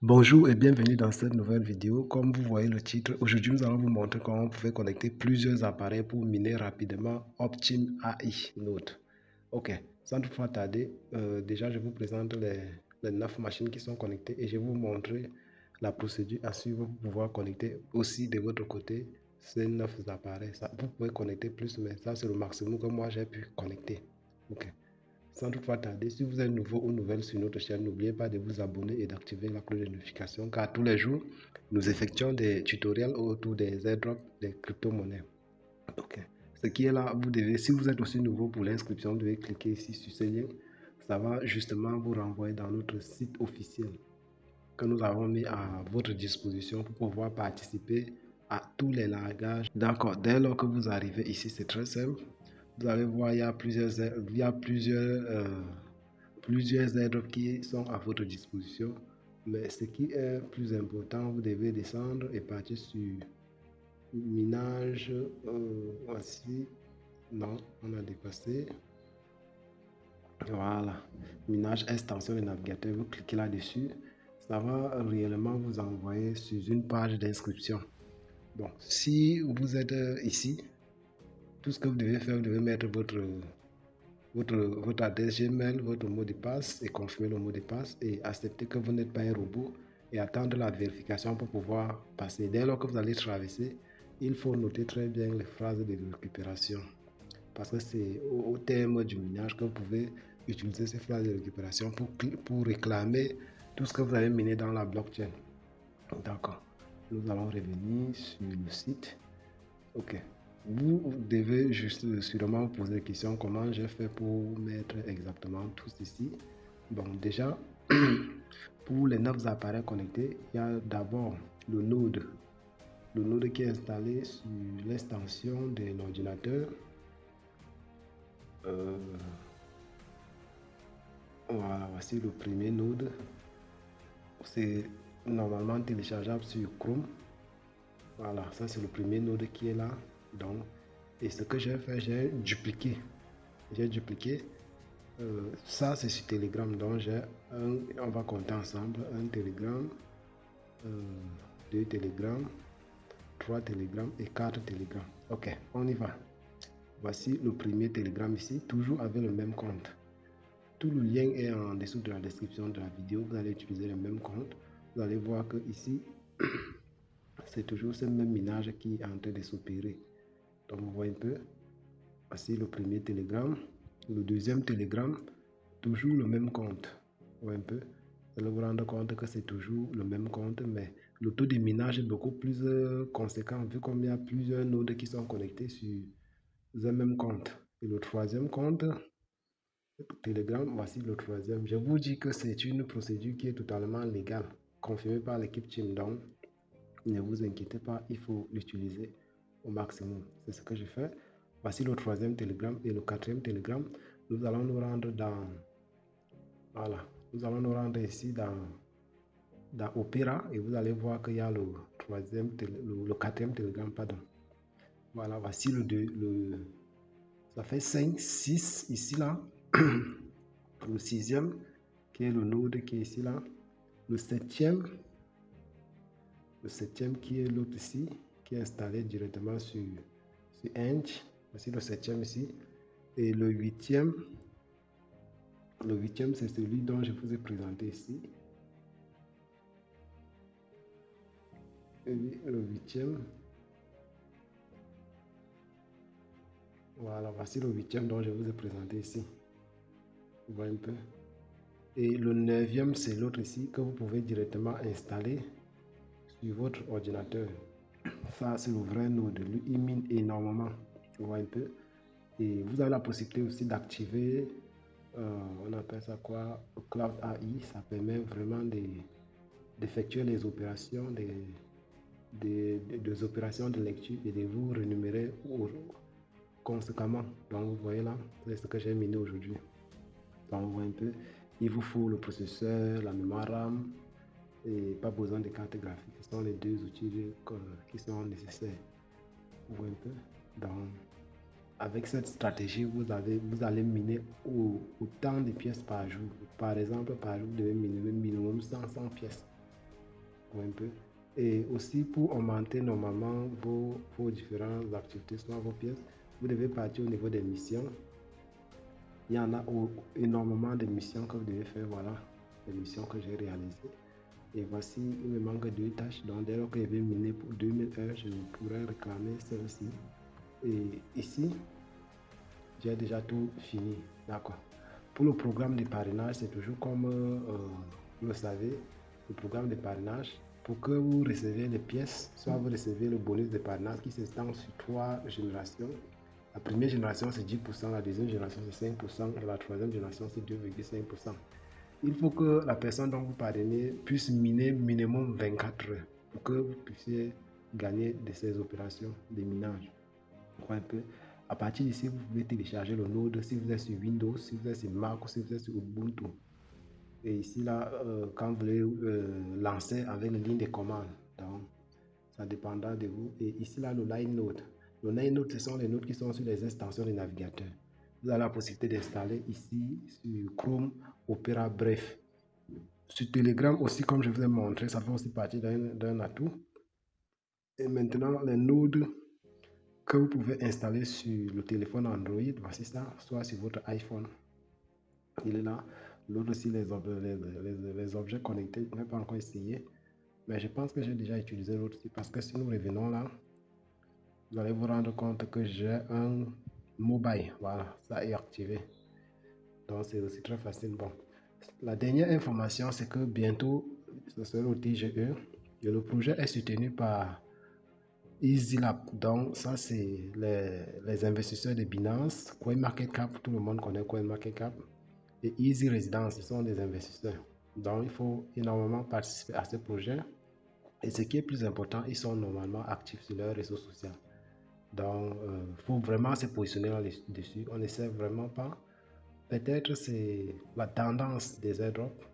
Bonjour et bienvenue dans cette nouvelle vidéo. Comme vous voyez le titre, aujourd'hui nous allons vous montrer comment vous pouvez connecter plusieurs appareils pour miner rapidement Optim AI Node. Ok, sans toutefois tarder, déjà je vous présente les 9 machines qui sont connectées et je vais vous montrer la procédure à suivre pour pouvoir connecter aussi de votre côté ces 9 appareils. Vous pouvez connecter plus, mais ça c'est le maximum que moi j'ai pu connecter. Ok. Sans toutefois tarder, si vous êtes nouveau ou nouvelle sur notre chaîne, n'oubliez pas de vous abonner et d'activer la cloche de notification car tous les jours, nous effectuons des tutoriels autour des airdrops des crypto-monnaies. Ok. Ce qui est là, vous devez, si vous êtes aussi nouveau pour l'inscription, vous devez cliquer ici sur ce lien. Ça va justement vous renvoyer dans notre site officiel que nous avons mis à votre disposition pour pouvoir participer à tous les langages. D'accord, dès lors que vous arrivez ici, c'est très simple. Vous allez voir, il y a plusieurs aides qui sont à votre disposition. Mais ce qui est plus important, vous devez descendre et partir sur minage. Voici, non, on a dépassé. Voilà, minage extension de navigateur, vous cliquez là-dessus. Ça va réellement vous envoyer sur une page d'inscription. Bon, si vous êtes ici, tout ce que vous devez faire, vous devez mettre votre adresse Gmail, votre mot de passe et confirmer le mot de passe et accepter que vous n'êtes pas un robot et attendre la vérification pour pouvoir passer. Dès lors que vous allez traverser, il faut noter très bien les phrases de récupération parce que c'est au terme du minage que vous pouvez utiliser ces phrases de récupération pour réclamer tout ce que vous avez miné dans la blockchain. D'accord. Nous allons revenir sur le site. Ok. Vous devez juste sûrement poser la question comment j'ai fait pour mettre exactement tout ceci. Bon, déjà, pour les 9 appareils connectés, il y a d'abord le node qui est installé sur l'extension de l'ordinateur. Voilà, voici le premier node. C'est normalement téléchargeable sur Chrome. Voilà, ça c'est le premier node qui est là. Donc, et ce que j'ai fait, j'ai dupliqué. Ça c'est sur Telegram. Donc on va compter ensemble un Telegram, 2 Telegram, 3 Telegram et 4 Telegram. Ok, on y va. Voici le premier Telegram ici, toujours avec le même compte. Tout le lien est en dessous de la description de la vidéo. Vous allez utiliser le même compte. Vous allez voir que ici, c'est toujours ce même minage qui est en train de s'opérer. Donc, vous voyez un peu. Voici le premier Telegram. Le deuxième Telegram, toujours le même compte. Vous voyez un peu. Vous allez vous rendre compte que c'est toujours le même compte, mais le taux de minage est beaucoup plus conséquent vu qu'il y a plusieurs nodes qui sont connectés sur un même compte. Et le troisième compte, Telegram, voici le troisième. Je vous dis que c'est une procédure qui est totalement légale, confirmée par l'équipe Team. Donc, ne vous inquiétez pas, il faut l'utiliser au maximum. C'est ce que je fais. Voici le troisième Telegram et le quatrième Telegram. Nous allons nous rendre dans... Voilà. Nous allons nous rendre ici dans Opera et vous allez voir qu'il y a le quatrième Telegram, pardon. Voilà, voici ça fait 5, 6 ici, là. Le sixième, qui est le node qui est ici, là. Le septième qui est l'autre ici, qui est installé directement sur Inch. Voici le septième ici. Et le huitième c'est celui dont je vous ai présenté ici. Et le huitième. Voilà, voici le huitième dont je vous ai présenté ici. Vous voyez un peu. Et le neuvième, c'est l'autre ici que vous pouvez directement installer sur votre ordinateur. Ça, c'est le vrai node. Lui, il mine énormément. Vous voyez un peu. Et vous avez la possibilité aussi d'activer, on appelle ça quoi, Cloud AI. Ça permet vraiment d'effectuer les opérations, des opérations de lecture et de vous rémunérer conséquemment. Donc, vous voyez là, c'est ce que j'ai miné aujourd'hui. Donc, vous voyez un peu, il vous faut le processeur, la mémoire RAM et pas besoin de carte graphique. Ce sont les deux outils qui sont nécessaires. Vous voyez un peu. Donc, avec cette stratégie, vous allez miner autant de pièces par jour. Par exemple, par jour, vous devez miner minimum 100 pièces. un peu. Et aussi pour augmenter normalement vos différentes activités, soit vos pièces, vous devez partir au niveau des missions. Il y en a énormément de missions que vous devez faire. Voilà les missions que j'ai réalisées. Et voici, il me manque 2 tâches. Donc, dès lors que je vais miner pour 2000 heures, je pourrais réclamer celle-ci. Et ici, j'ai déjà tout fini. D'accord. Pour le programme de parrainage, c'est toujours comme vous le savez, le programme de parrainage. Pour que vous receviez les pièces, soit vous recevez le bonus de parrainage qui s'étend sur 3 générations. La première génération, c'est 10%, la deuxième génération, c'est 5%, et la troisième génération, c'est 2,5%. Il faut que la personne dont vous parrainez puisse miner minimum 24 heures pour que vous puissiez gagner de ces opérations de minage. Un peu. À partir d'ici, vous pouvez télécharger le Node si vous êtes sur Windows, si vous êtes sur Mac ou si vous êtes sur Ubuntu. Et ici, là, quand vous voulez lancer avec une ligne de commande, donc ça dépendra de vous. Et ici, là, le Line Node. Le Line Node, ce sont les nodes qui sont sur les extensions des navigateurs. Vous avez la possibilité d'installer ici sur Chrome, Opera, bref. Sur Telegram aussi, comme je vous ai montré, ça fait aussi partie d'un atout. Et maintenant, les nodes que vous pouvez installer sur le téléphone Android, voici ça, soit sur votre iPhone. Il est là. L'autre aussi, les objets connectés, je n'ai pas encore essayé. Mais je pense que j'ai déjà utilisé l'autre aussi parce que si nous revenons là, vous allez vous rendre compte que j'ai un mobile. Voilà, ça est activé. Donc c'est aussi très facile. Bon, la dernière information, c'est que bientôt, ce sera au TGE. Et le projet est soutenu par EasyLab. Donc ça, c'est les investisseurs de Binance. CoinMarketCap, tout le monde connaît CoinMarketCap. Et Easy Residence, ce sont des investisseurs. Donc il faut énormément participer à ce projet. Et ce qui est plus important, ils sont normalement actifs sur leurs réseaux sociaux. Donc, il faut vraiment se positionner là-dessus. On ne sait vraiment pas. Peut-être c'est la tendance des airdrops.